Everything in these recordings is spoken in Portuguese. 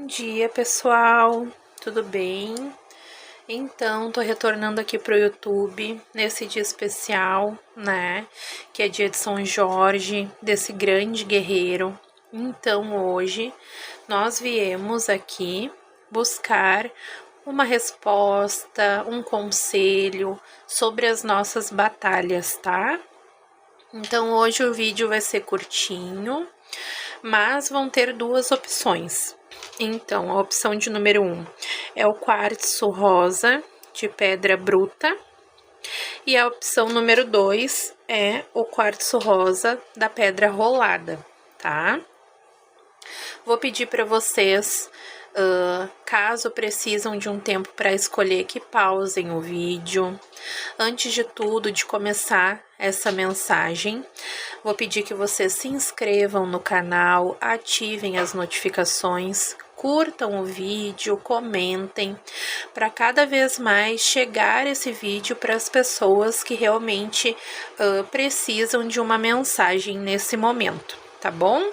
Bom dia, pessoal, tudo bem? Então, tô retornando aqui pro YouTube nesse dia especial, né? Que é dia de São Jorge, desse grande guerreiro. Então, hoje nós viemos aqui buscar uma resposta, um conselho sobre as nossas batalhas, tá? Então, hoje o vídeo vai ser curtinho, mas vão ter duas opções. Então, a opção de número 1 é o quartzo rosa de pedra bruta. E a opção número 2 é o quartzo rosa da pedra rolada, tá? Vou pedir para vocês, caso precisam de um tempo para escolher, que pausem o vídeo. Antes de tudo, de começar essa mensagem, vou pedir que vocês se inscrevam no canal, ativem as notificações, curtam o vídeo, comentem, para cada vez mais chegar esse vídeo para as pessoas que realmente precisam de uma mensagem nesse momento, tá bom?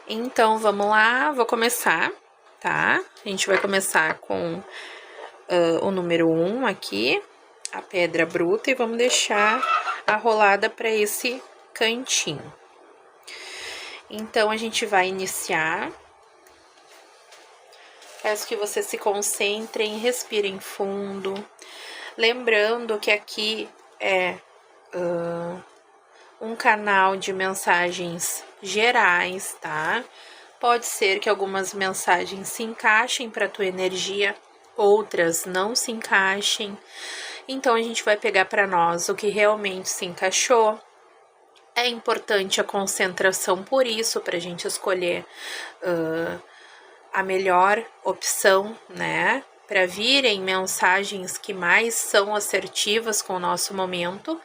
Então, vamos lá, vou começar, tá? A gente vai começar com o número 1 aqui, a pedra bruta, e vamos deixar a rolada para esse cantinho. Então, a gente vai iniciar. Peço que vocês se concentrem, respirem fundo. Lembrando que aqui é um canal de mensagens gerais, tá? Pode ser que algumas mensagens se encaixem para tua energia, outras não se encaixem. Então, a gente vai pegar para nós o que realmente se encaixou. É importante a concentração por isso, para a gente escolher a melhor opção, né? Para virem mensagens que mais são assertivas com o nosso momento,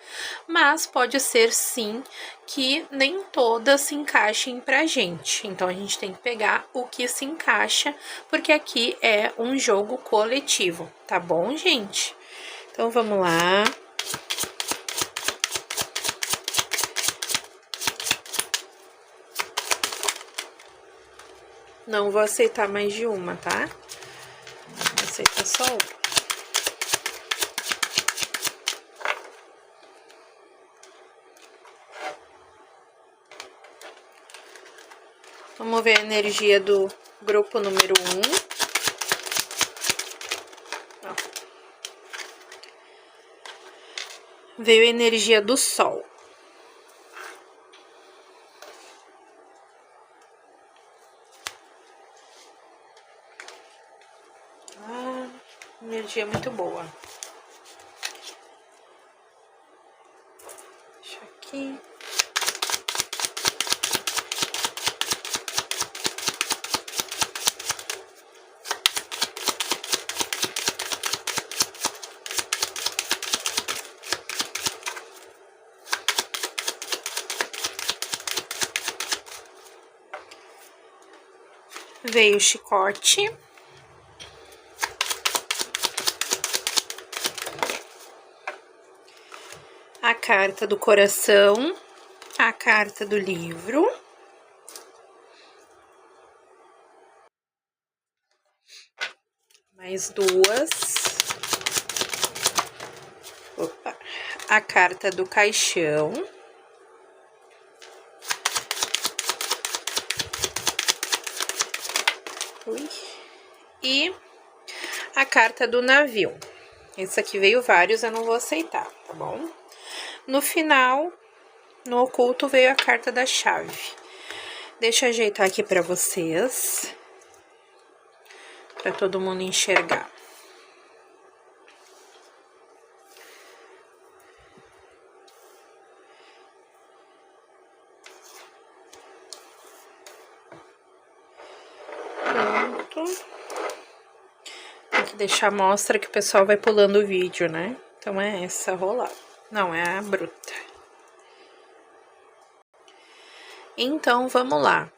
mas pode ser sim que nem todas se encaixem pra gente. Então a gente tem que pegar o que se encaixa, porque aqui é um jogo coletivo, tá bom, gente? Então vamos lá. Não vou aceitar mais de uma, tá? Vou aceitar só uma. Vamos ver a energia do grupo número 1. Veio a energia do Sol. Energia muito boa. Deixa aqui. Veio o chicote. A carta do coração, a carta do livro. Mais duas. Opa. A carta do caixão. E a carta do navio. Esse aqui veio vários, eu não vou aceitar, tá bom? No final, no oculto, veio a carta da chave. Deixa eu ajeitar aqui pra vocês, pra todo mundo enxergar. Pronto. Tem que deixar a mostra que o pessoal vai pulando o vídeo, né? Então, é essa rolada. Não, é a bruta. Então, vamos lá.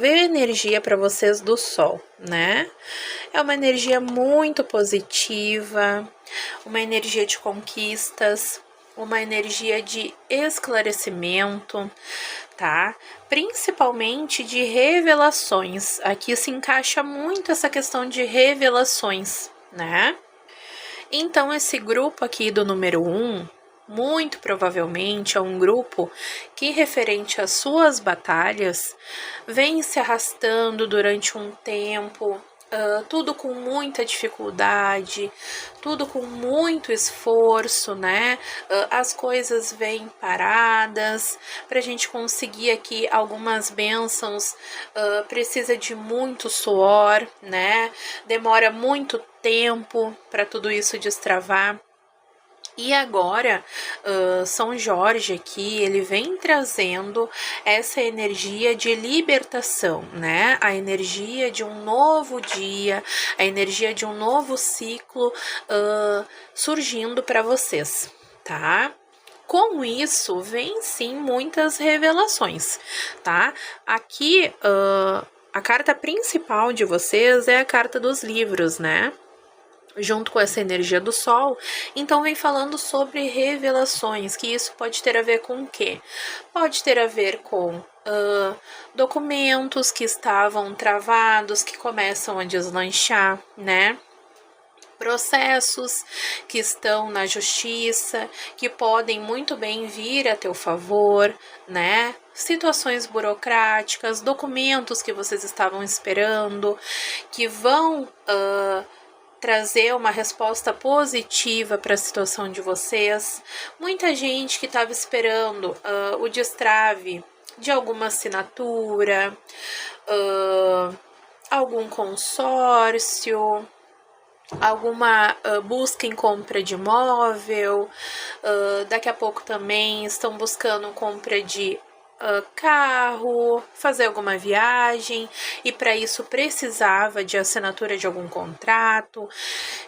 Veio energia para vocês do Sol, né? É uma energia muito positiva, uma energia de conquistas, uma energia de esclarecimento, tá? Principalmente de revelações. Aqui se encaixa muito essa questão de revelações, né? Então, esse grupo aqui do número 1, muito provavelmente é um grupo que, referente às suas batalhas, vem se arrastando durante um tempo, tudo com muita dificuldade, tudo com muito esforço, né? As coisas vêm paradas. Para a gente conseguir aqui algumas bênçãos, precisa de muito suor, né? Demora muito tempo para tudo isso destravar. E agora, São Jorge aqui, ele vem trazendo essa energia de libertação, né? A energia de um novo dia, a energia de um novo ciclo surgindo para vocês, tá? Com isso, vem sim muitas revelações, tá? Aqui, a carta principal de vocês é a carta dos livros, né? Junto com essa energia do sol, então vem falando sobre revelações, que isso pode ter a ver com o quê? Pode ter a ver com documentos que estavam travados, que começam a deslanchar, né? Processos que estão na justiça, que podem muito bem vir a teu favor, né? Situações burocráticas, documentos que vocês estavam esperando, que vão trazer uma resposta positiva para a situação de vocês. Muita gente que estava esperando o destrave de alguma assinatura, algum consórcio, alguma busca em compra de imóvel, daqui a pouco também estão buscando compra de carro, fazer alguma viagem, e para isso precisava de assinatura de algum contrato,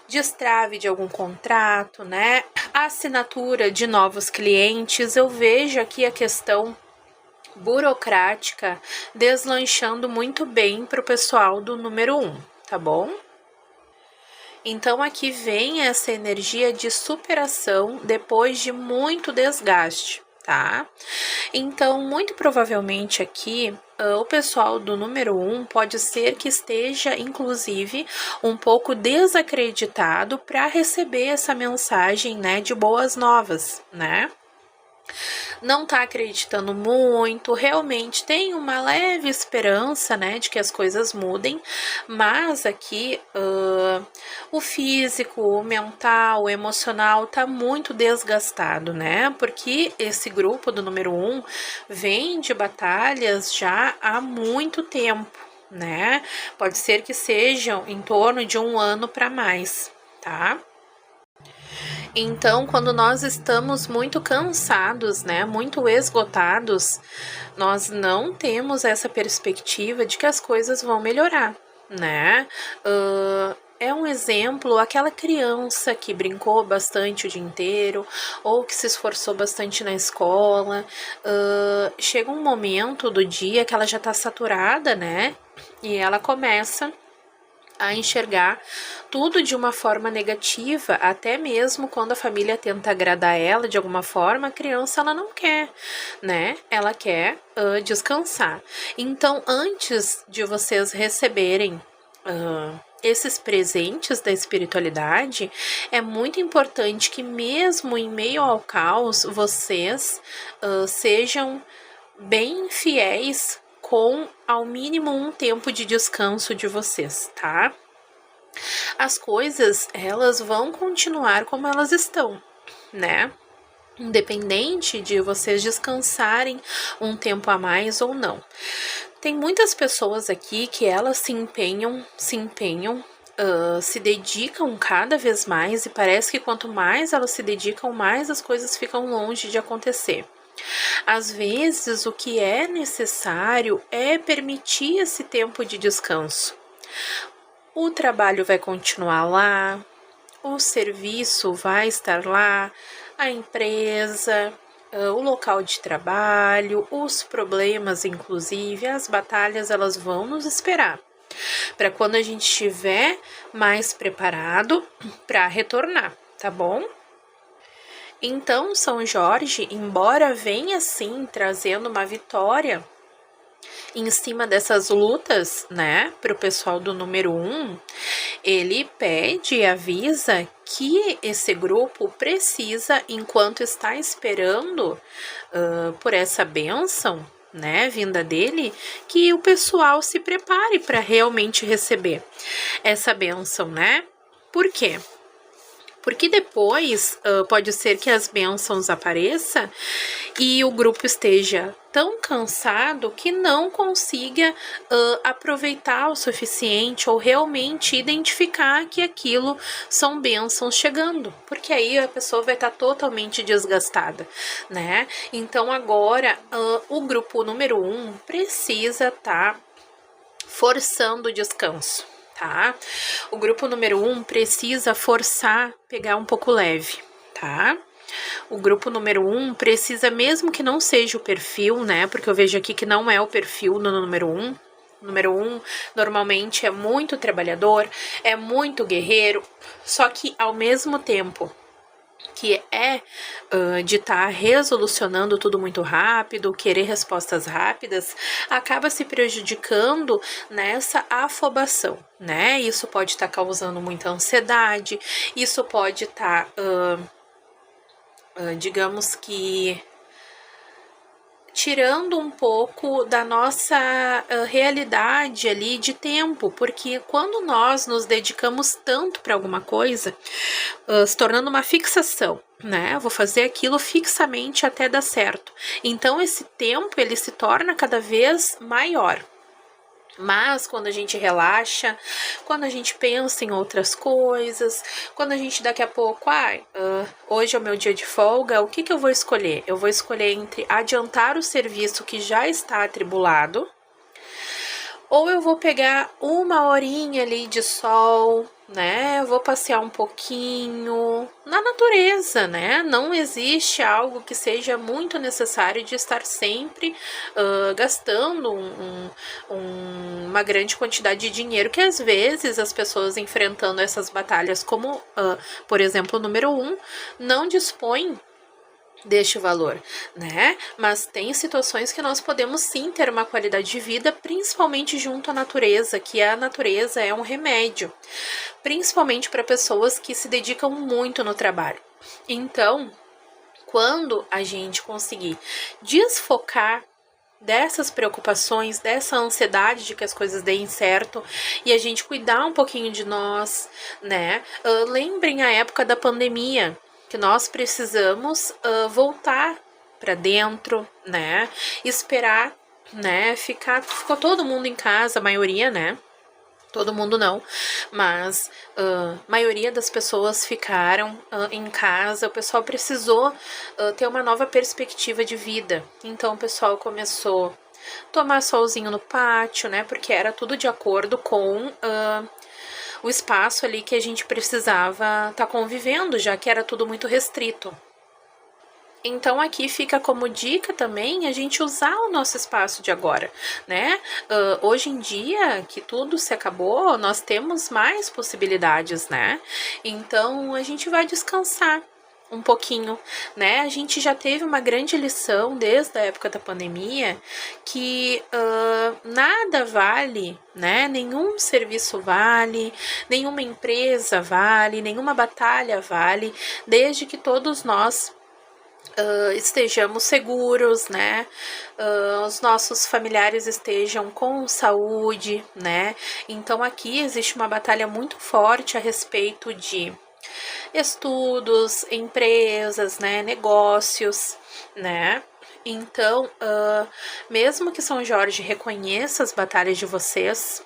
destrave de algum contrato, né? Assinatura de novos clientes. Eu vejo aqui a questão burocrática deslanchando muito bem para o pessoal do número 1, tá bom? Então aqui vem essa energia de superação depois de muito desgaste, tá? Então, muito provavelmente aqui, o pessoal do número 1 pode ser que esteja, inclusive, um pouco desacreditado para receber essa mensagem, né, de boas novas, né? Não tá acreditando muito, realmente tem uma leve esperança, né, de que as coisas mudem, mas aqui o físico, o mental, o emocional tá muito desgastado, né, porque esse grupo do número 1 vem de batalhas já há muito tempo, né, pode ser que sejam em torno de 1 ano para mais, tá? Então, quando nós estamos muito cansados, né, muito esgotados, nós não temos essa perspectiva de que as coisas vão melhorar, né? É um exemplo aquela criança que brincou bastante o dia inteiro ou que se esforçou bastante na escola. Chega um momento do dia que ela já tá saturada, né? E ela começa a enxergar tudo de uma forma negativa, até mesmo quando a família tenta agradar ela de alguma forma, a criança ela não quer, né? Ela quer descansar. Então, antes de vocês receberem esses presentes da espiritualidade, é muito importante que mesmo em meio ao caos, vocês sejam bem fiéis com ao mínimo um tempo de descanso de vocês, tá? As coisas, elas vão continuar como elas estão, né? Independente de vocês descansarem um tempo a mais ou não. Tem muitas pessoas aqui que elas se empenham, se dedicam cada vez mais, e parece que quanto mais elas se dedicam, mais as coisas ficam longe de acontecer. Às vezes, o que é necessário é permitir esse tempo de descanso. O trabalho vai continuar lá, o serviço vai estar lá, a empresa, o local de trabalho, os problemas, inclusive, as batalhas, elas vão nos esperar. Para quando a gente estiver mais preparado para retornar, tá bom? Então, São Jorge, embora venha sim trazendo uma vitória em cima dessas lutas, né, para o pessoal do número 1, ele pede e avisa que esse grupo precisa, enquanto está esperando por essa bênção, né, vinda dele, que o pessoal se prepare para realmente receber essa bênção, né? Por quê? Porque depois pode ser que as bênçãos apareçam e o grupo esteja tão cansado que não consiga aproveitar o suficiente ou realmente identificar que aquilo são bênçãos chegando, porque aí a pessoa vai estar totalmente desgastada, né? Então agora o grupo número 1 precisa estar forçando o descanso. Tá? O grupo número 1 precisa forçar, pegar um pouco leve, tá? O grupo número 1 precisa, mesmo que não seja o perfil, né? Porque eu vejo aqui que não é o perfil do número 1. O número 1 normalmente é muito trabalhador, é muito guerreiro, só que ao mesmo tempo que é de estar resolucionando tudo muito rápido, querer respostas rápidas, acaba se prejudicando nessa afobação, né? Isso pode estar causando muita ansiedade, isso pode estar, digamos que, tirando um pouco da nossa realidade ali de tempo, porque quando nós nos dedicamos tanto para alguma coisa, se tornando uma fixação, né? Vou fazer aquilo fixamente até dar certo. Então esse tempo ele se torna cada vez maior. Mas quando a gente relaxa, quando a gente pensa em outras coisas, quando a gente daqui a pouco, hoje é o meu dia de folga, o que eu vou escolher? Eu vou escolher entre adiantar o serviço que já está atribulado, ou eu vou pegar uma horinha ali de sol, né? Eu vou passear um pouquinho na natureza, né? Não existe algo que seja muito necessário de estar sempre gastando uma grande quantidade de dinheiro, que às vezes as pessoas enfrentando essas batalhas, como por exemplo o número 1, não dispõem deste valor, né? Mas tem situações que nós podemos sim ter uma qualidade de vida, principalmente junto à natureza, que a natureza é um remédio, principalmente para pessoas que se dedicam muito no trabalho. Então, quando a gente conseguir desfocar dessas preocupações, dessa ansiedade de que as coisas deem certo e a gente cuidar um pouquinho de nós, né? Lembrem a época da pandemia, que nós precisamos voltar para dentro, né? Esperar, né? Ficou todo mundo em casa, a maioria, né? Todo mundo não, mas a maioria das pessoas ficaram em casa. O pessoal precisou ter uma nova perspectiva de vida. Então o pessoal começou a tomar solzinho no pátio, né? Porque era tudo de acordo com o espaço ali que a gente precisava estar convivendo, já que era tudo muito restrito. Então aqui fica como dica também a gente usar o nosso espaço de agora, né? Hoje em dia que tudo se acabou, nós temos mais possibilidades, né? Então a gente vai descansar um pouquinho, né? A gente já teve uma grande lição desde a época da pandemia que nada vale, né? Nenhum serviço vale, nenhuma empresa vale, nenhuma batalha vale, desde que todos nós estejamos seguros, né? Os nossos familiares estejam com saúde, né? Então aqui existe uma batalha muito forte a respeito de estudos, empresas, né? Negócios, né? Então, mesmo que São Jorge reconheça as batalhas de vocês,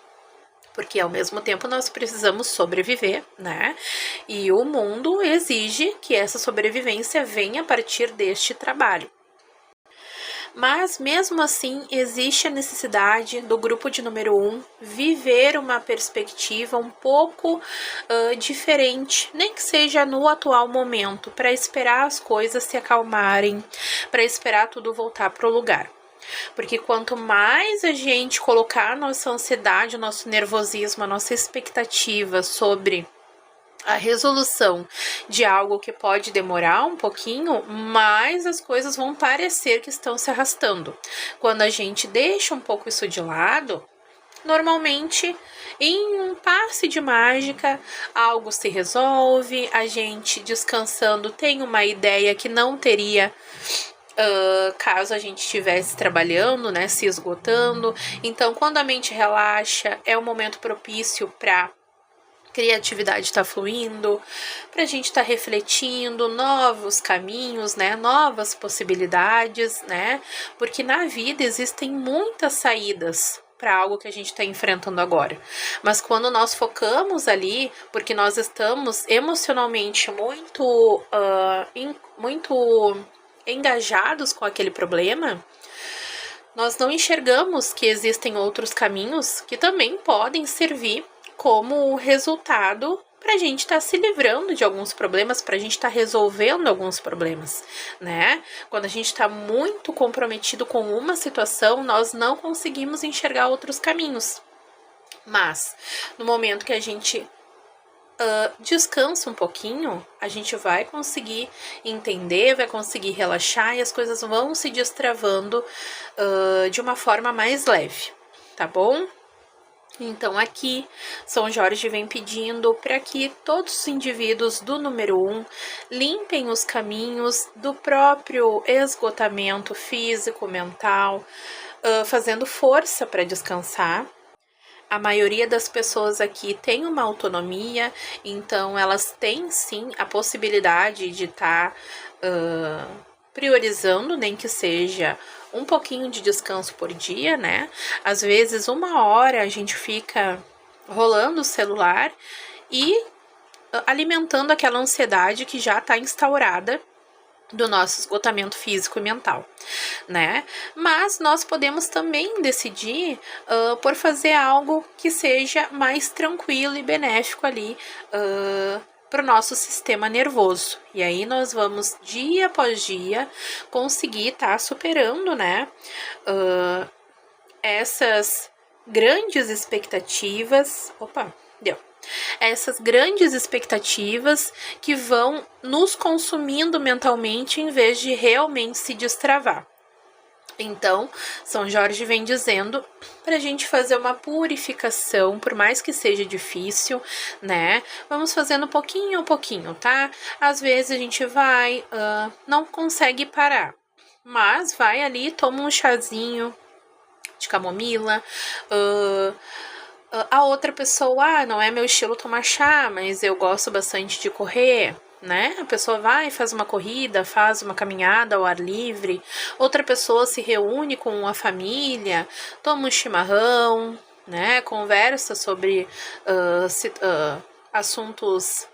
porque ao mesmo tempo nós precisamos sobreviver, né? E o mundo exige que essa sobrevivência venha a partir deste trabalho. Mas mesmo assim existe a necessidade do grupo de número 1 viver uma perspectiva um pouco diferente, nem que seja no atual momento, para esperar as coisas se acalmarem, para esperar tudo voltar para o lugar. Porque quanto mais a gente colocar a nossa ansiedade, o nosso nervosismo, a nossa expectativa sobre a resolução de algo que pode demorar um pouquinho, mas as coisas vão parecer que estão se arrastando. Quando a gente deixa um pouco isso de lado, normalmente, em um passe de mágica, algo se resolve, a gente descansando tem uma ideia que não teria caso a gente estivesse trabalhando, né, se esgotando. Então, quando a mente relaxa, é um momento propício para criatividade está fluindo, para a gente estar refletindo novos caminhos, né, novas possibilidades, né, porque na vida existem muitas saídas para algo que a gente está enfrentando agora. Mas quando nós focamos ali, porque nós estamos emocionalmente muito engajados com aquele problema, nós não enxergamos que existem outros caminhos que também podem servir como resultado para a gente estar se livrando de alguns problemas, para a gente estar resolvendo alguns problemas, né? Quando a gente está muito comprometido com uma situação, nós não conseguimos enxergar outros caminhos. Mas, no momento que a gente descansa um pouquinho, a gente vai conseguir entender, vai conseguir relaxar e as coisas vão se destravando de uma forma mais leve, tá bom? Então aqui São Jorge vem pedindo para que todos os indivíduos do número 1 limpem os caminhos do próprio esgotamento físico, mental, fazendo força para descansar. A maioria das pessoas aqui tem uma autonomia, então elas têm sim a possibilidade de estar priorizando, nem que seja um pouquinho de descanso por dia, né? Às vezes 1 hora a gente fica rolando o celular e alimentando aquela ansiedade que já está instaurada do nosso esgotamento físico e mental, né? Mas nós podemos também decidir por fazer algo que seja mais tranquilo e benéfico ali para o nosso sistema nervoso. E aí nós vamos, dia após dia, conseguir estar superando, né? Essas grandes expectativas. Opa, deu. Essas grandes expectativas que vão nos consumindo mentalmente em vez de realmente se destravar. Então, São Jorge vem dizendo para a gente fazer uma purificação, por mais que seja difícil, né? Vamos fazendo pouquinho a pouquinho, tá? Às vezes a gente vai, não consegue parar, mas vai ali, toma um chazinho de camomila, a outra pessoa, não é meu estilo tomar chá, mas eu gosto bastante de correr, né? A pessoa vai, faz uma corrida, faz uma caminhada ao ar livre. Outra pessoa se reúne com a família, toma um chimarrão, né? Conversa sobre assuntos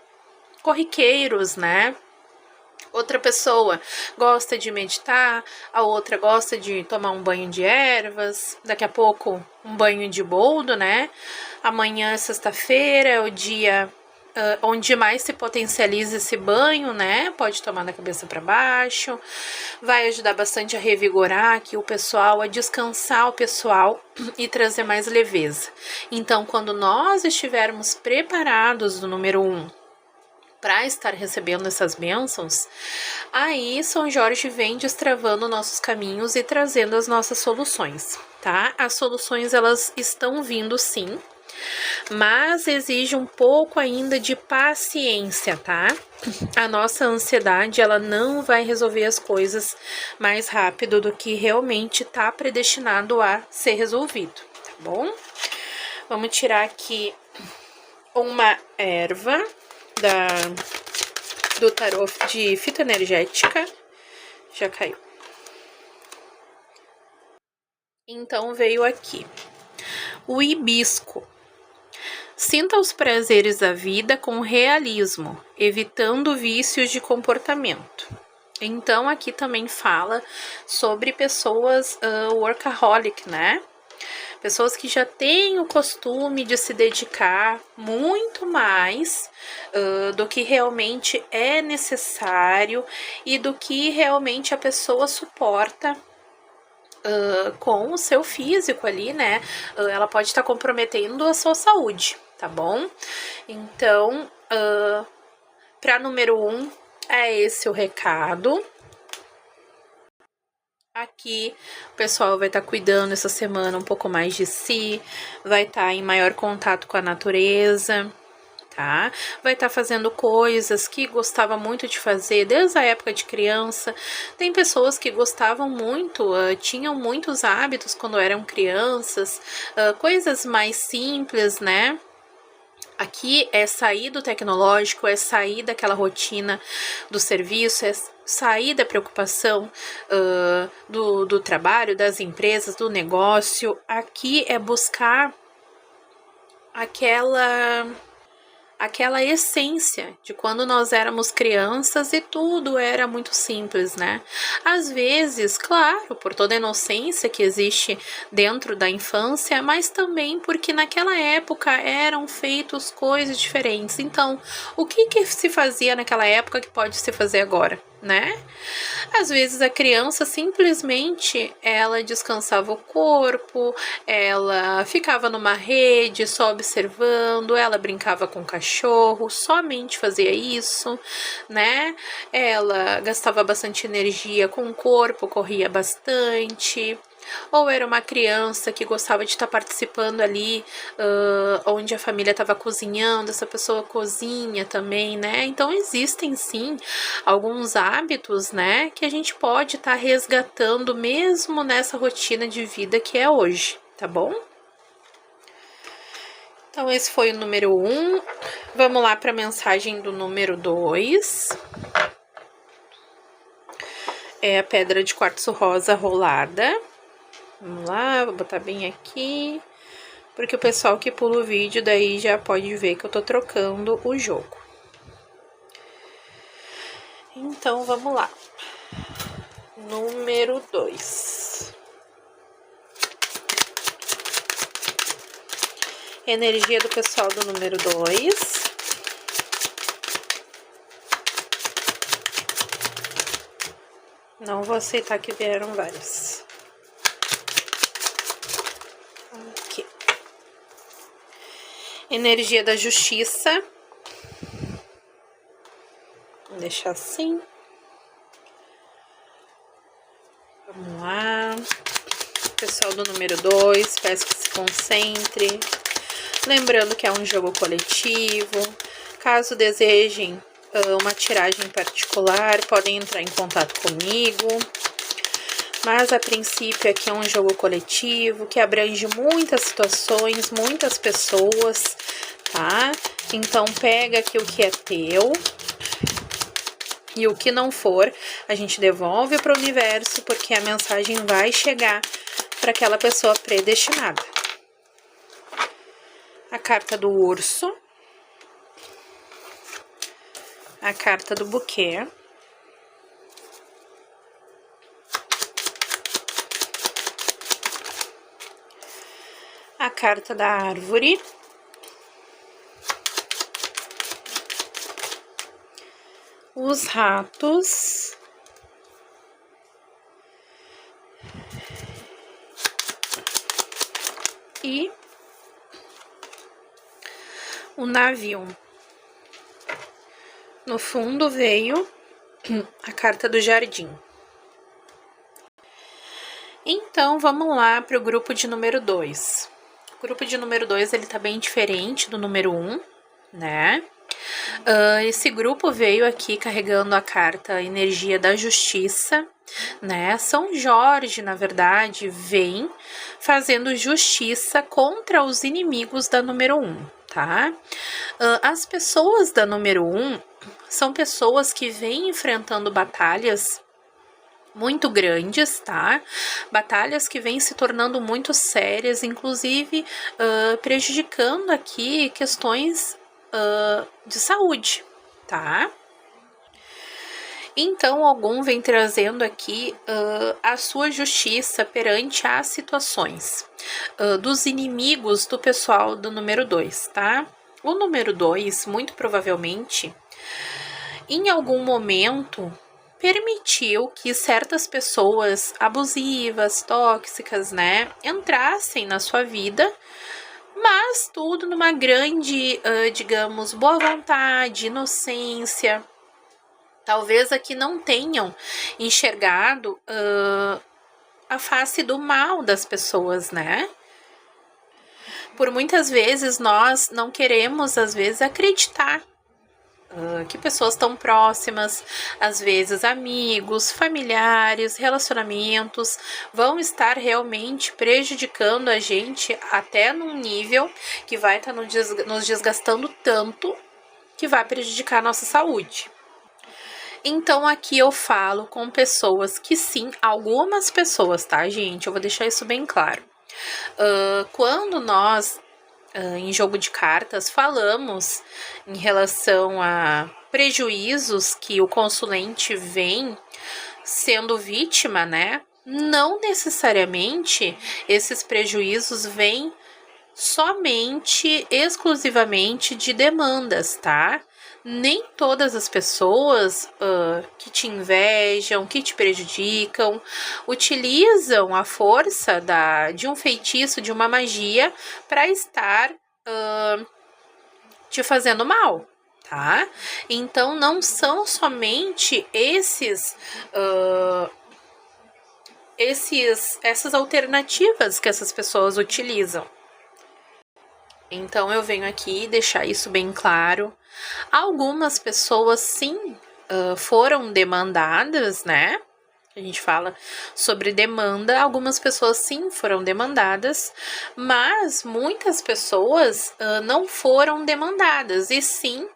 corriqueiros, né? Outra pessoa gosta de meditar, a outra gosta de tomar um banho de ervas, daqui a pouco um banho de boldo, né? Amanhã, sexta-feira, é o dia onde mais se potencializa esse banho, né? Pode tomar da cabeça para baixo, vai ajudar bastante a revigorar aqui o pessoal, a descansar o pessoal e trazer mais leveza. Então, quando nós estivermos preparados do número 1, para estar recebendo essas bênçãos, aí São Jorge vem destravando nossos caminhos e trazendo as nossas soluções, tá? As soluções, elas estão vindo sim, mas exige um pouco ainda de paciência, tá? A nossa ansiedade, ela não vai resolver as coisas mais rápido do que realmente tá predestinado a ser resolvido, tá bom? Vamos tirar aqui uma erva do tarô de fitoenergética. Já caiu. Então veio aqui o hibisco. Sinta os prazeres da vida com realismo, evitando vícios de comportamento. Então aqui também fala sobre pessoas workaholic, né? Pessoas que já têm o costume de se dedicar muito mais do que realmente é necessário e do que realmente a pessoa suporta com o seu físico ali, né? Ela pode estar comprometendo a sua saúde, tá bom? Então, para número 1, é esse o recado. Aqui o pessoal vai estar cuidando essa semana um pouco mais de si, vai estar em maior contato com a natureza, tá? Vai estar fazendo coisas que gostava muito de fazer desde a época de criança. Tem pessoas que gostavam muito, tinham muitos hábitos quando eram crianças, coisas mais simples, né? Aqui é sair do tecnológico, é sair daquela rotina do serviço, é sair da preocupação do trabalho, das empresas, do negócio. Aqui é buscar aquela essência de quando nós éramos crianças e tudo era muito simples, né? Às vezes, claro, por toda a inocência que existe dentro da infância, mas também porque naquela época eram feitas coisas diferentes. Então, o que se fazia naquela época que pode se fazer agora, né? Às vezes a criança simplesmente ela descansava o corpo, ela ficava numa rede só observando, ela brincava com o cachorro, somente fazia isso, né? Ela gastava bastante energia com o corpo, corria bastante. Ou era uma criança que gostava de estar participando ali, onde a família estava cozinhando, essa pessoa cozinha também, né? Então existem sim alguns hábitos, né, que a gente pode estar resgatando mesmo nessa rotina de vida que é hoje, tá bom? Então esse foi o número 1. Vamos lá para a mensagem do número 2. É a pedra de quartzo rosa rolada. Vamos lá, vou botar bem aqui, porque o pessoal que pula o vídeo daí já pode ver que eu tô trocando o jogo. Então, vamos lá. Número 2. Energia do pessoal do número 2. Não vou aceitar que vieram vários. Aqui. Energia da justiça. Vou deixar assim. Vamos lá. Pessoal do número 2, peço que se concentre. Lembrando que é um jogo coletivo. Caso desejem uma tiragem particular, podem entrar em contato comigo. Mas a princípio aqui é um jogo coletivo que abrange muitas situações, muitas pessoas, tá? Então pega aqui o que é teu e o que não for, a gente devolve para o universo, porque a mensagem vai chegar para aquela pessoa predestinada. A carta do urso, a carta do buquê, a carta da árvore, os ratos, e o navio. No fundo veio a carta do jardim. Então, vamos lá para o grupo de número 2. O grupo de número 2, ele tá bem diferente do número 1, né? Esse grupo veio aqui carregando a carta Energia da Justiça, né? São Jorge, na verdade, vem fazendo justiça contra os inimigos da número 1, tá? As pessoas da número 1 são pessoas que vêm enfrentando batalhas muito grandes, tá? Batalhas que vêm se tornando muito sérias, inclusive prejudicando aqui questões de saúde, tá? Então, algum vem trazendo aqui a sua justiça perante as situações dos inimigos do pessoal do número 2, tá? O número 2, muito provavelmente, em algum momento, permitiu que certas pessoas abusivas, tóxicas, né, entrassem na sua vida, mas tudo numa grande, digamos, boa vontade, inocência. Talvez aqui não tenham enxergado a face do mal das pessoas, né? Por muitas vezes nós não queremos, às vezes, acreditar que pessoas tão próximas, às vezes amigos, familiares, relacionamentos, vão estar realmente prejudicando a gente até num nível que vai estar nos desgastando tanto que vai prejudicar a nossa saúde. Então aqui eu falo com pessoas que sim, algumas pessoas, tá, gente? Eu vou deixar isso bem claro. Quando nós, em jogo de cartas, falamos em relação a prejuízos que o consulente vem sendo vítima, né? Não necessariamente esses prejuízos vêm somente, exclusivamente de demandas, tá? Nem todas as pessoas que te invejam, que te prejudicam, utilizam a força de um feitiço, de uma magia, para estar te fazendo mal, tá? Então, não são somente essas alternativas que essas pessoas utilizam. Então, eu venho aqui deixar isso bem claro. Algumas pessoas, sim, foram demandadas, né? A gente fala sobre demanda. Algumas pessoas, sim, foram demandadas, mas muitas pessoas não foram demandadas e, sim,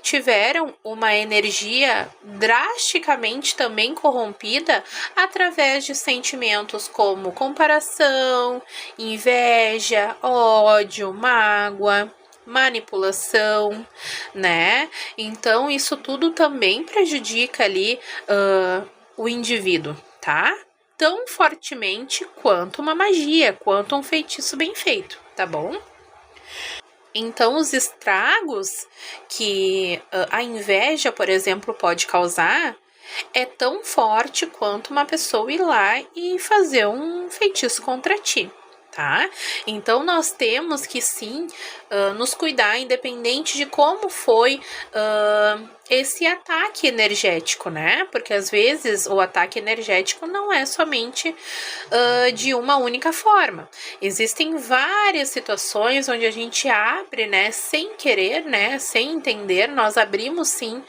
tiveram uma energia drasticamente também corrompida através de sentimentos como comparação, inveja, ódio, mágoa, manipulação, né? Então, isso tudo também prejudica ali o indivíduo, tá? Tão fortemente quanto uma magia, quanto um feitiço bem feito, tá bom? Então, os estragos que a inveja, por exemplo, pode causar é tão forte quanto uma pessoa ir lá e fazer um feitiço contra ti, tá? Então, nós temos que sim nos cuidar, independente de como foi esse ataque energético, né? Porque às vezes o ataque energético não é somente de uma única forma. Existem várias situações onde a gente abre, né? Sem querer, né? Sem entender, nós abrimos sim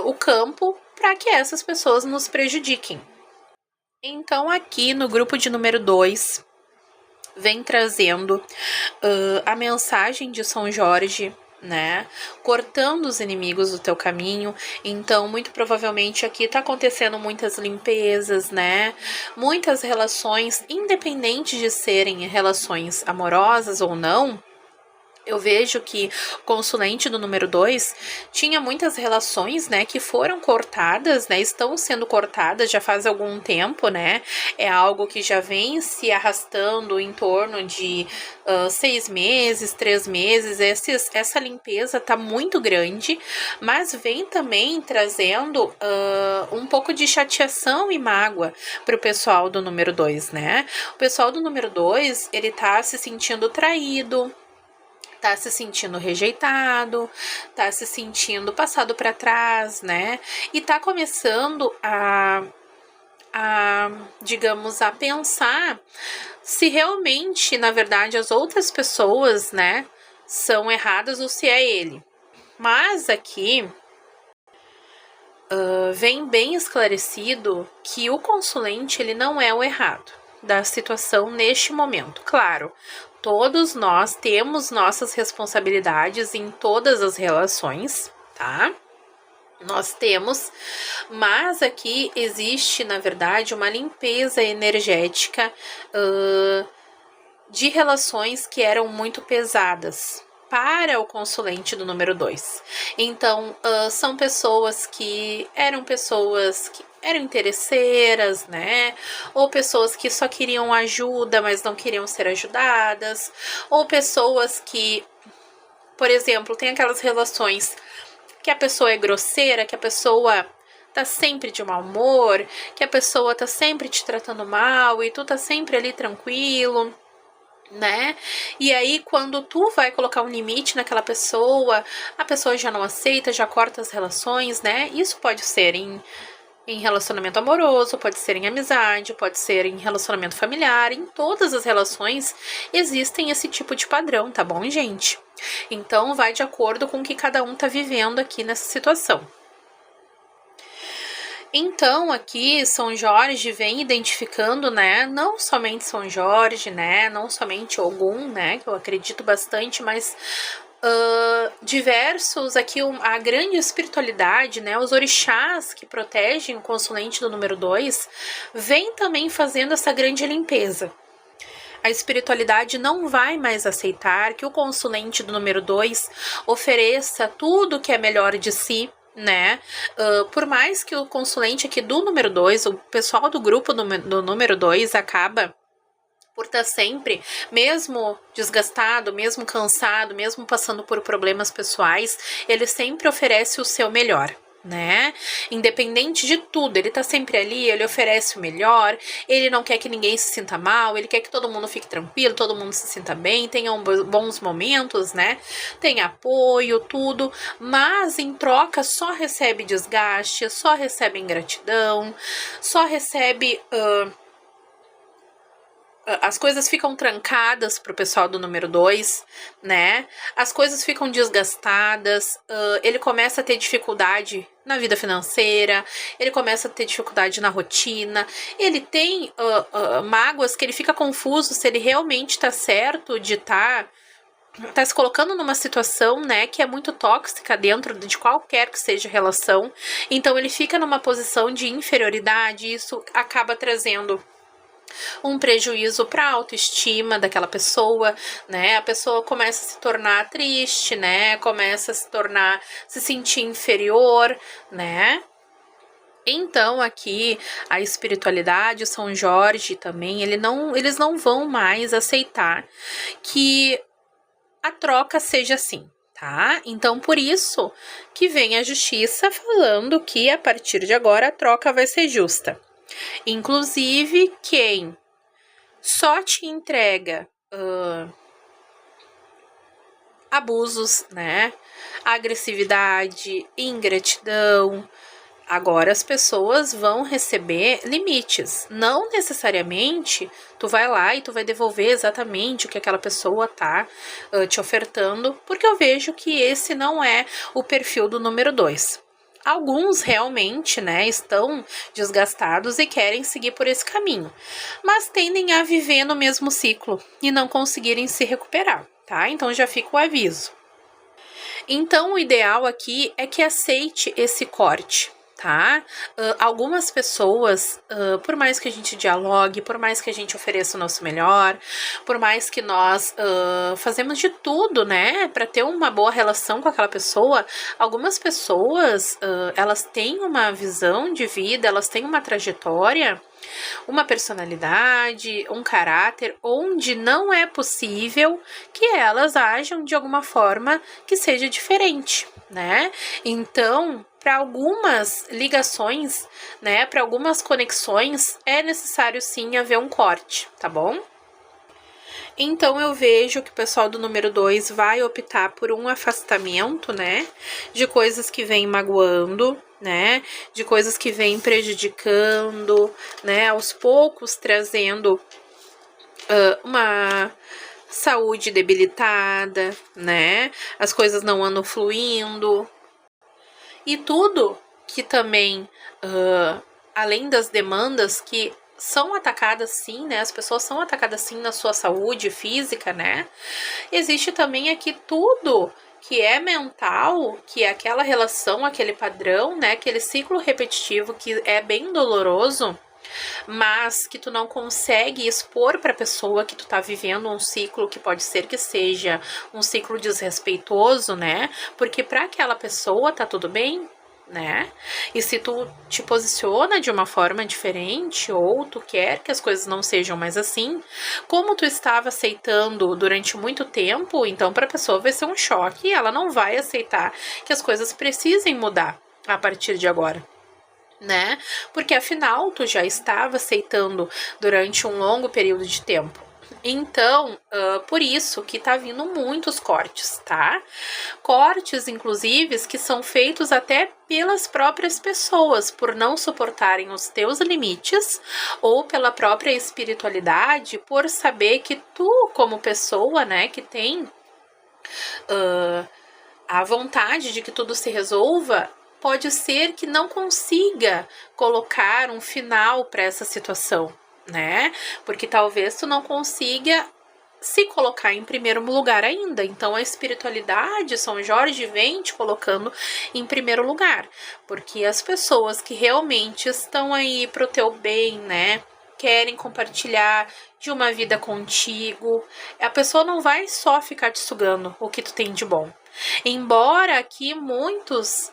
o campo para que essas pessoas nos prejudiquem. Então, aqui no grupo de número 2, vem trazendo a mensagem de São Jorge, né? Cortando os inimigos do teu caminho. Então, muito provavelmente aqui tá acontecendo muitas limpezas, né? Muitas relações, independente de serem relações amorosas ou não. Eu vejo que o consulente do número 2 tinha muitas relações, né, que foram cortadas, né, estão sendo cortadas já faz algum tempo, né, é algo que já vem se arrastando em torno de 6 meses, 3 meses, essa limpeza tá muito grande, mas vem também trazendo um pouco de chateação e mágoa pro pessoal do número 2, né, o pessoal do número 2, ele tá se sentindo traído, tá se sentindo rejeitado, tá se sentindo passado para trás, né? E tá começando digamos, a pensar se realmente, na verdade, as outras pessoas, né, são erradas ou se é ele. Mas aqui vem bem esclarecido que o consulente, ele não é o errado da situação neste momento. Claro, todos nós temos nossas responsabilidades em todas as relações, tá? Nós temos, mas aqui existe, na verdade, uma limpeza energética de relações que eram muito pesadas para o consulente do número 2. Então, são pessoas que eram interesseiras, né? Ou pessoas que só queriam ajuda, mas não queriam ser ajudadas. Ou pessoas que, por exemplo, tem aquelas relações que a pessoa é grosseira, que a pessoa tá sempre de mau humor, que a pessoa tá sempre te tratando mal e tu tá sempre ali tranquilo. né? E aí, quando tu vai colocar um limite naquela pessoa, a pessoa já não aceita, já corta as relações, né? Isso pode ser em relacionamento amoroso, pode ser em amizade, pode ser em relacionamento familiar, em todas as relações existem esse tipo de padrão, tá bom, gente? Então, vai de acordo com o que cada um tá vivendo aqui nessa situação. Então, aqui, São Jorge vem identificando, né, não somente São Jorge, né, não somente Ogum, né, que eu acredito bastante, mas diversos aqui, a grande espiritualidade, né, os orixás que protegem o consulente do número 2, vem também fazendo essa grande limpeza. A espiritualidade não vai mais aceitar que o consulente do número 2 ofereça tudo que é melhor de si, né? Por mais que o consulente aqui do número 2, o pessoal do grupo do número 2 acaba por estar sempre, mesmo desgastado, mesmo cansado, mesmo passando por problemas pessoais, ele sempre oferece o seu melhor, né? Independente de tudo, ele tá sempre ali, ele oferece o melhor, ele não quer que ninguém se sinta mal, ele quer que todo mundo fique tranquilo, todo mundo se sinta bem, tenha bons momentos, né? Tem apoio, tudo, mas em troca só recebe desgaste, só recebe ingratidão, só recebe as coisas ficam trancadas pro pessoal do número 2, né? As coisas ficam desgastadas, ele começa a ter dificuldade na vida financeira, ele começa a ter dificuldade na rotina, ele tem mágoas que ele fica confuso se ele realmente tá certo de tá se colocando numa situação, né, que é muito tóxica dentro de qualquer que seja relação. Então ele fica numa posição de inferioridade, e isso acaba trazendo um prejuízo para a autoestima daquela pessoa, né? A pessoa começa a se tornar triste, né? Começa a se sentir inferior, né? Então, aqui, a espiritualidade, São Jorge também, eles não vão mais aceitar que a troca seja assim, tá? Então, por isso que vem a justiça falando que a partir de agora a troca vai ser justa. Inclusive, quem só te entrega abusos, né? Agressividade, ingratidão. Agora as pessoas vão receber limites. Não necessariamente tu vai lá e tu vai devolver exatamente o que aquela pessoa tá te ofertando, porque eu vejo que esse não é o perfil do número 2. Alguns realmente, né, estão desgastados e querem seguir por esse caminho, mas tendem a viver no mesmo ciclo e não conseguirem se recuperar, tá? Então já fica o aviso. Então o ideal aqui é que aceite esse corte, tá? Algumas pessoas, por mais que a gente dialogue, por mais que a gente ofereça o nosso melhor, por mais que nós fazemos de tudo, né, para ter uma boa relação com aquela pessoa, algumas pessoas, elas têm uma visão de vida, elas têm uma trajetória, uma personalidade, um caráter, onde não é possível que elas ajam de alguma forma que seja diferente, né? Então, para algumas ligações, né, para algumas conexões, é necessário sim haver um corte, tá bom? Então eu vejo que o pessoal do número 2 vai optar por um afastamento, né, de coisas que vêm magoando, né, de coisas que vêm prejudicando, né, aos poucos trazendo uma saúde debilitada, né, as coisas não andam fluindo. E tudo que também, além das demandas que são atacadas sim, né? As pessoas são atacadas sim na sua saúde física, né? Existe também aqui tudo que é mental, que é aquela relação, aquele padrão, né? Aquele ciclo repetitivo que é bem doloroso, mas que tu não consegue expor para a pessoa que tu tá vivendo um ciclo que pode ser que seja um ciclo desrespeitoso, né? Porque para aquela pessoa tá tudo bem, né? E se tu te posiciona de uma forma diferente ou tu quer que as coisas não sejam mais assim, como tu estava aceitando durante muito tempo, então para a pessoa vai ser um choque e ela não vai aceitar que as coisas precisem mudar a partir de agora, né? Porque afinal tu já estava aceitando durante um longo período de tempo. Então, por isso que tá vindo muitos cortes, tá? Cortes, inclusive, que são feitos até pelas próprias pessoas, por não suportarem os teus limites, ou pela própria espiritualidade, por saber que tu, como pessoa, né, que tem a vontade de que tudo se resolva, pode ser que não consiga colocar um final para essa situação, né? Porque talvez tu não consiga se colocar em primeiro lugar ainda. Então a espiritualidade, São Jorge vem te colocando em primeiro lugar, porque as pessoas que realmente estão aí pro teu bem, né, querem compartilhar de uma vida contigo, a pessoa não vai só ficar te sugando o que tu tem de bom. Embora aqui muitos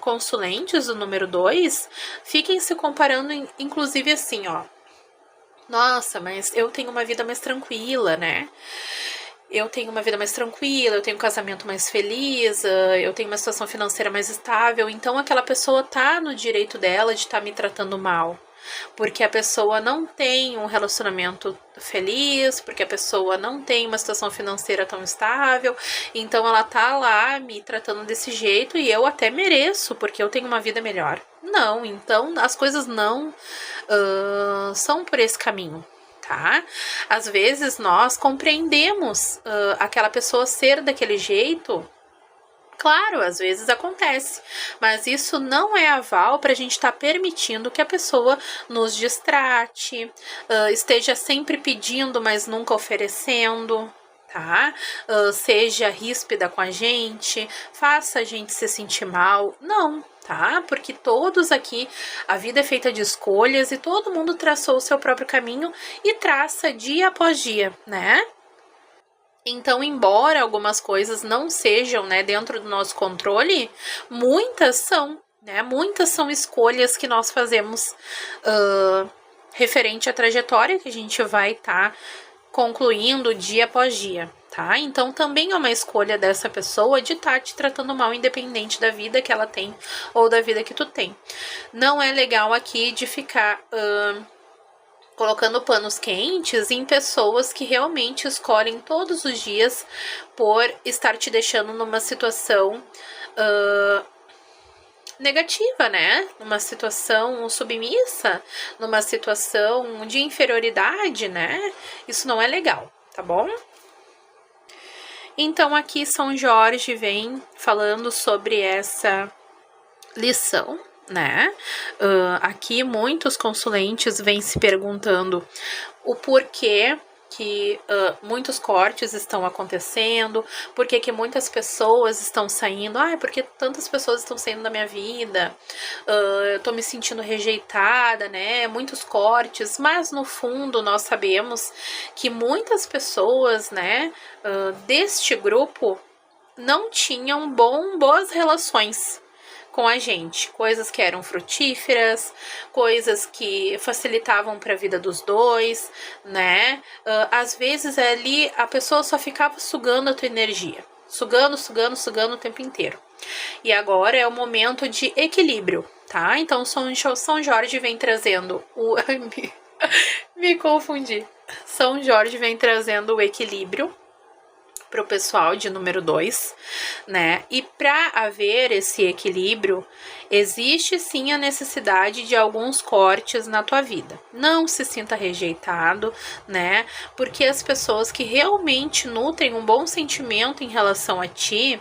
consulentes do número 2 fiquem se comparando, inclusive assim, ó. Nossa, mas eu tenho uma vida mais tranquila, né? Eu tenho uma vida mais tranquila, eu tenho um casamento mais feliz, eu tenho uma situação financeira mais estável. Então aquela pessoa tá no direito dela de estar me tratando mal. Porque a pessoa não tem um relacionamento feliz, porque a pessoa não tem uma situação financeira tão estável, então ela tá lá me tratando desse jeito e eu até mereço, porque eu tenho uma vida melhor. Não, então as coisas não são por esse caminho. Tá? Às vezes nós compreendemos aquela pessoa ser daquele jeito. Claro, às vezes acontece, mas isso não é aval para a gente estar permitindo que a pessoa nos distrate, esteja sempre pedindo, mas nunca oferecendo, tá? Seja ríspida com a gente, faça a gente se sentir mal. Não, tá? Porque todos aqui, a vida é feita de escolhas e todo mundo traçou o seu próprio caminho e traça dia após dia, né? Então, embora algumas coisas não sejam, né, dentro do nosso controle, muitas são, né? Muitas são escolhas que nós fazemos referente à trajetória que a gente vai estar concluindo dia após dia, tá? Então, também é uma escolha dessa pessoa de estar te tratando mal, independente da vida que ela tem ou da vida que tu tem. Não é legal aqui de ficar colocando panos quentes em pessoas que realmente escolhem todos os dias por estar te deixando numa situação negativa, né? Numa situação submissa, numa situação de inferioridade, né? Isso não é legal, tá bom? Então aqui São Jorge vem falando sobre essa lição, né? Aqui muitos consulentes vêm se perguntando o porquê que muitos cortes estão acontecendo, porquê que muitas pessoas estão saindo, porque tantas pessoas estão saindo da minha vida, eu tô me sentindo rejeitada, né? Muitos cortes, mas no fundo nós sabemos que muitas pessoas, né, deste grupo não tinham boas relações com a gente, coisas que eram frutíferas, coisas que facilitavam para a vida dos dois, né? Às vezes ali a pessoa só ficava sugando a tua energia, sugando o tempo inteiro. E agora é o momento de equilíbrio, tá? Então São Jorge vem trazendo o me confundi. São Jorge vem trazendo o equilíbrio para o pessoal de número 2, né? E para haver esse equilíbrio, existe sim a necessidade de alguns cortes na tua vida. Não se sinta rejeitado, né? Porque as pessoas que realmente nutrem um bom sentimento em relação a ti,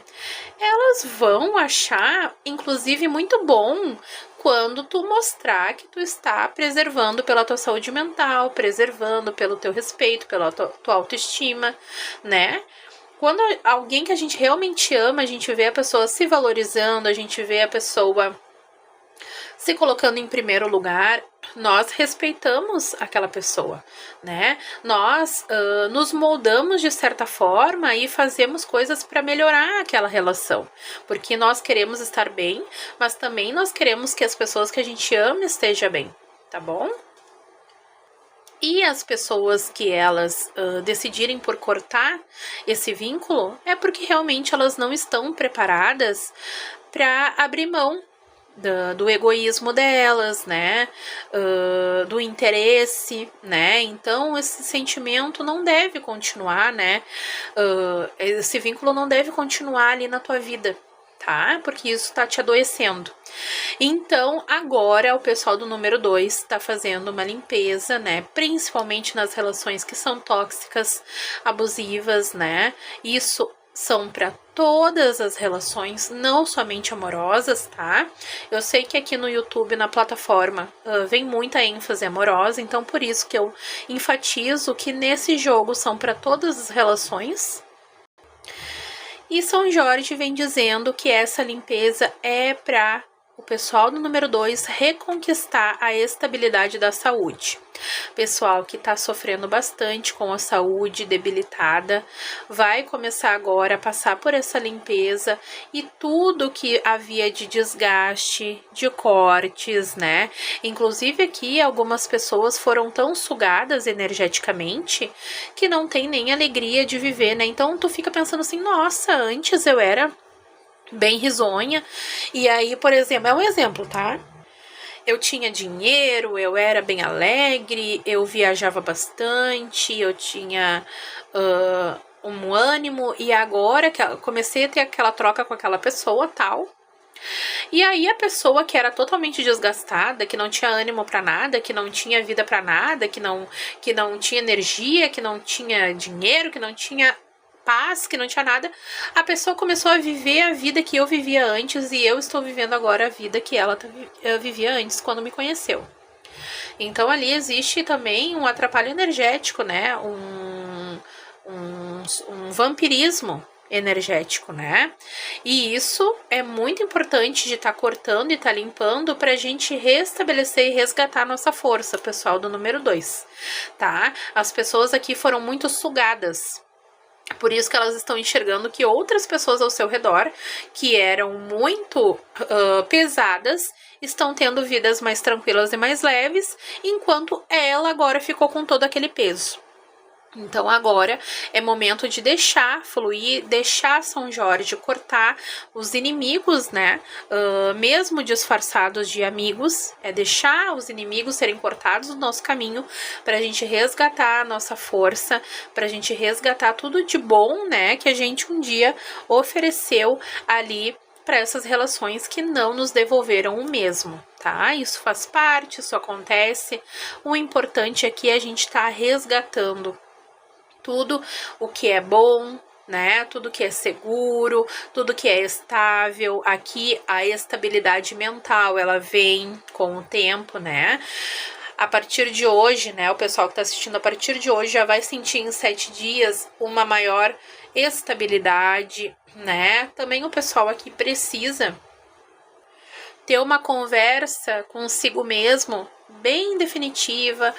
elas vão achar, inclusive, muito bom quando tu mostrar que tu está preservando pela tua saúde mental, preservando pelo teu respeito, pela tua autoestima, né? Quando alguém que a gente realmente ama, a gente vê a pessoa se valorizando, a gente vê a pessoa se colocando em primeiro lugar, nós respeitamos aquela pessoa, né? Nós nos moldamos de certa forma e fazemos coisas para melhorar aquela relação, porque nós queremos estar bem, mas também nós queremos que as pessoas que a gente ama estejam bem, tá bom? E as pessoas que elas decidirem por cortar esse vínculo é porque realmente elas não estão preparadas para abrir mão do egoísmo delas, né, do interesse, né, então esse sentimento não deve continuar, né, esse vínculo não deve continuar ali na tua vida, tá, porque isso tá te adoecendo. Então, agora o pessoal do número 2 tá fazendo uma limpeza, né, principalmente nas relações que são tóxicas, abusivas, né, isso são para todas as relações, não somente amorosas, tá? Eu sei que aqui no YouTube, na plataforma, vem muita ênfase amorosa, então por isso que eu enfatizo que nesse jogo são para todas as relações. E São Jorge vem dizendo que essa limpeza é para o pessoal do número 2 reconquistar a estabilidade da saúde. Pessoal que está sofrendo bastante com a saúde debilitada, vai começar agora a passar por essa limpeza e tudo que havia de desgaste, de cortes, né? Inclusive aqui algumas pessoas foram tão sugadas energeticamente que não tem nem alegria de viver, né? Então tu fica pensando assim, nossa, antes eu era bem risonha. E aí, por exemplo, é um exemplo, tá? Eu tinha dinheiro, eu era bem alegre, eu viajava bastante, eu tinha um ânimo, e agora que eu comecei a ter aquela troca com aquela pessoa tal. E aí a pessoa que era totalmente desgastada, que não tinha ânimo para nada, que não tinha vida para nada, que não tinha energia, que não tinha dinheiro, que não tinha paz, que não tinha nada, a pessoa começou a viver a vida que eu vivia antes e eu estou vivendo agora a vida que ela vivia antes quando me conheceu. Então ali existe também um atrapalho energético, né? Um vampirismo energético, né? E isso é muito importante de estar cortando e estar limpando pra gente restabelecer e resgatar nossa força, pessoal do número 2, tá? As pessoas aqui foram muito sugadas. Por isso que elas estão enxergando que outras pessoas ao seu redor, que eram muito pesadas, estão tendo vidas mais tranquilas e mais leves, enquanto ela agora ficou com todo aquele peso. Então agora é momento de deixar fluir, deixar São Jorge cortar os inimigos, né? Mesmo disfarçados de amigos, é deixar os inimigos serem cortados do nosso caminho pra gente resgatar a nossa força, pra gente resgatar tudo de bom, né? Que a gente um dia ofereceu ali para essas relações que não nos devolveram o mesmo, tá? Isso faz parte, isso acontece. O importante aqui é a gente estar resgatando tudo o que é bom, né? Tudo que é seguro, tudo que é estável. Aqui a estabilidade mental, ela vem com o tempo, né? A partir de hoje, né? O pessoal que tá assistindo, a partir de hoje já vai sentir em 7 dias uma maior estabilidade, né? Também o pessoal aqui precisa ter uma conversa consigo mesmo bem definitiva,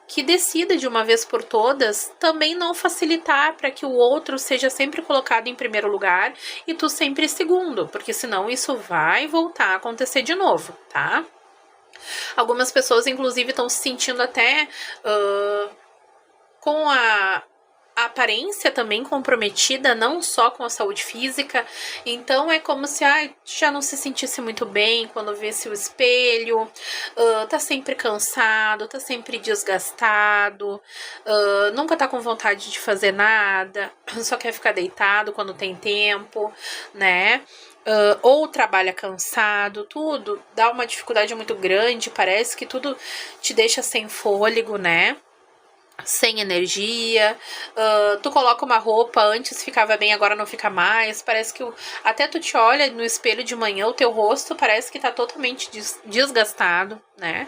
que decida de uma vez por todas também não facilitar para que o outro seja sempre colocado em primeiro lugar e tu sempre segundo, porque senão isso vai voltar a acontecer de novo, tá? Algumas pessoas, inclusive, estão se sentindo até com a aparência também comprometida, não só com a saúde física. Então é como se já não se sentisse muito bem quando visse o espelho, tá sempre cansado, tá sempre desgastado, nunca tá com vontade de fazer nada, só quer ficar deitado quando tem tempo, né? Ou trabalha cansado, tudo dá uma dificuldade muito grande, parece que tudo te deixa sem fôlego, né? Sem energia, tu coloca uma roupa, antes ficava bem, agora não fica mais, parece que até tu te olha no espelho de manhã, o teu rosto parece que tá totalmente desgastado, né?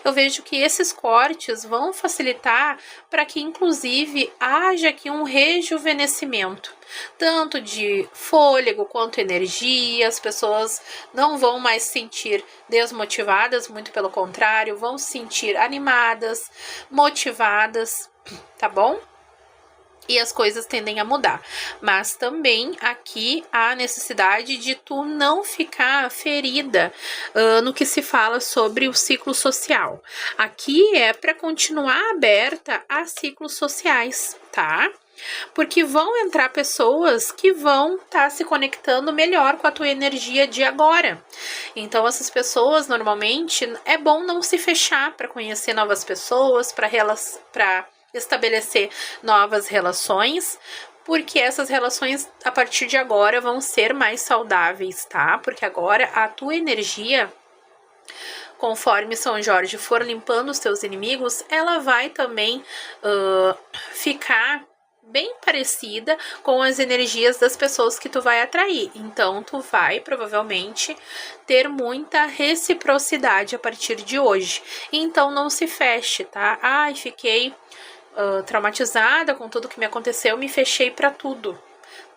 Eu vejo que esses cortes vão facilitar para que inclusive haja aqui um rejuvenescimento, tanto de fôlego quanto energia. As pessoas não vão mais se sentir desmotivadas, muito pelo contrário, vão se sentir animadas, motivadas, tá bom? E as coisas tendem a mudar. Mas também aqui há a necessidade de tu não ficar ferida no que se fala sobre o ciclo social. Aqui é para continuar aberta a ciclos sociais, tá? Porque vão entrar pessoas que vão estar se conectando melhor com a tua energia de agora. Então, essas pessoas, normalmente, é bom não se fechar para conhecer novas pessoas, para estabelecer novas relações, porque essas relações, a partir de agora, vão ser mais saudáveis, tá? Porque agora a tua energia, conforme São Jorge for limpando os teus inimigos, ela vai também ficar bem parecida com as energias das pessoas que tu vai atrair. Então, tu vai provavelmente ter muita reciprocidade a partir de hoje. Então, não se feche, tá? Ai, fiquei traumatizada com tudo que me aconteceu, me fechei para tudo.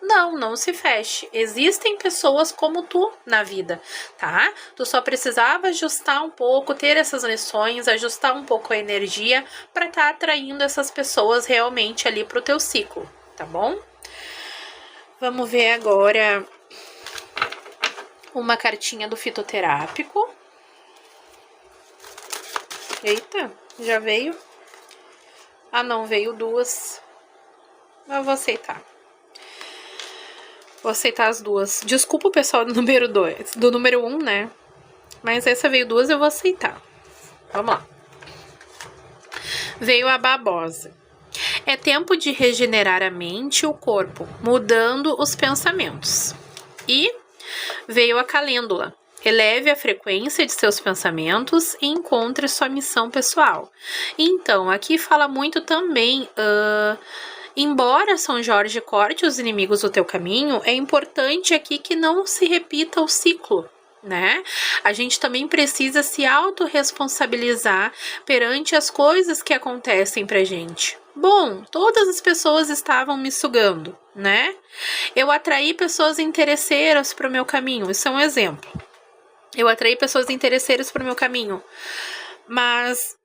Não se feche. Existem pessoas como tu na vida, tá? Tu só precisava ajustar um pouco, ter essas lições, ajustar um pouco a energia para estar atraindo essas pessoas realmente ali pro teu ciclo, tá bom? Vamos ver agora uma cartinha do fitoterápico. Eita, já veio? Ah, não, veio duas. Eu vou aceitar. Vou aceitar as duas. Desculpa o pessoal do número 2, do número 1, né? Mas essa veio duas, eu vou aceitar. Vamos lá. Veio a babosa. É tempo de regenerar a mente e o corpo, mudando os pensamentos. E veio a calêndula. Eleve a frequência de seus pensamentos e encontre sua missão pessoal. Então, aqui fala muito também... embora São Jorge corte os inimigos do teu caminho, é importante aqui que não se repita o ciclo, né? A gente também precisa se autorresponsabilizar perante as coisas que acontecem pra gente. Bom, todas as pessoas estavam me sugando, né? Eu atraí pessoas interesseiras para o meu caminho, isso é um exemplo. Eu atraí pessoas interesseiras para o meu caminho, mas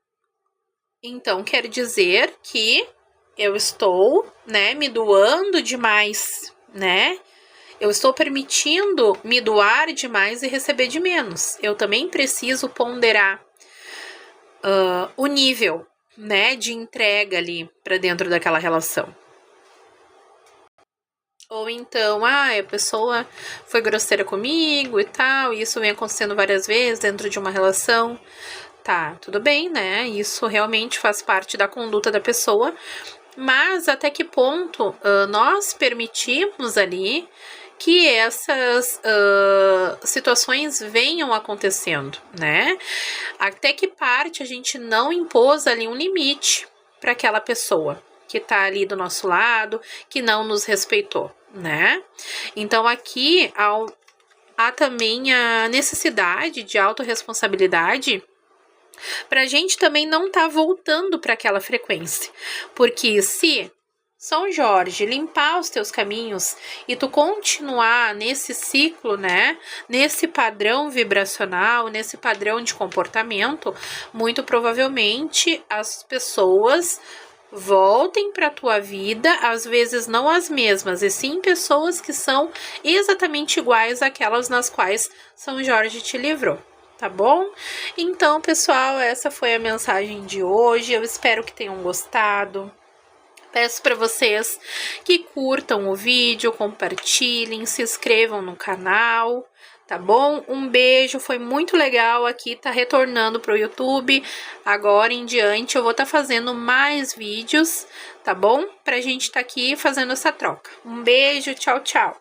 então quer dizer que eu estou, né, me doando demais, né? Eu estou permitindo me doar demais e receber de menos. Eu também preciso ponderar o nível, né, de entrega ali para dentro daquela relação. Ou então, a pessoa foi grosseira comigo e tal, e isso vem acontecendo várias vezes dentro de uma relação. Tá, tudo bem, né? Isso realmente faz parte da conduta da pessoa. Mas até que ponto nós permitimos ali que essas situações venham acontecendo, né? Até que parte a gente não impôs ali um limite para aquela pessoa que tá ali do nosso lado, que não nos respeitou, né? Então aqui há também a necessidade de autorresponsabilidade para a gente também não tá voltando para aquela frequência. Porque se São Jorge limpar os teus caminhos e tu continuar nesse ciclo, né, nesse padrão vibracional, nesse padrão de comportamento, muito provavelmente as pessoas voltem para a tua vida, às vezes não as mesmas, e sim pessoas que são exatamente iguais àquelas nas quais São Jorge te livrou. Tá bom? Então, pessoal, essa foi a mensagem de hoje. Eu espero que tenham gostado. Peço para vocês que curtam o vídeo, compartilhem, se inscrevam no canal, tá bom? Um beijo, foi muito legal aqui, tá retornando pro YouTube. Agora em diante eu vou estar fazendo mais vídeos, tá bom? Pra gente tá aqui fazendo essa troca. Um beijo, tchau, tchau.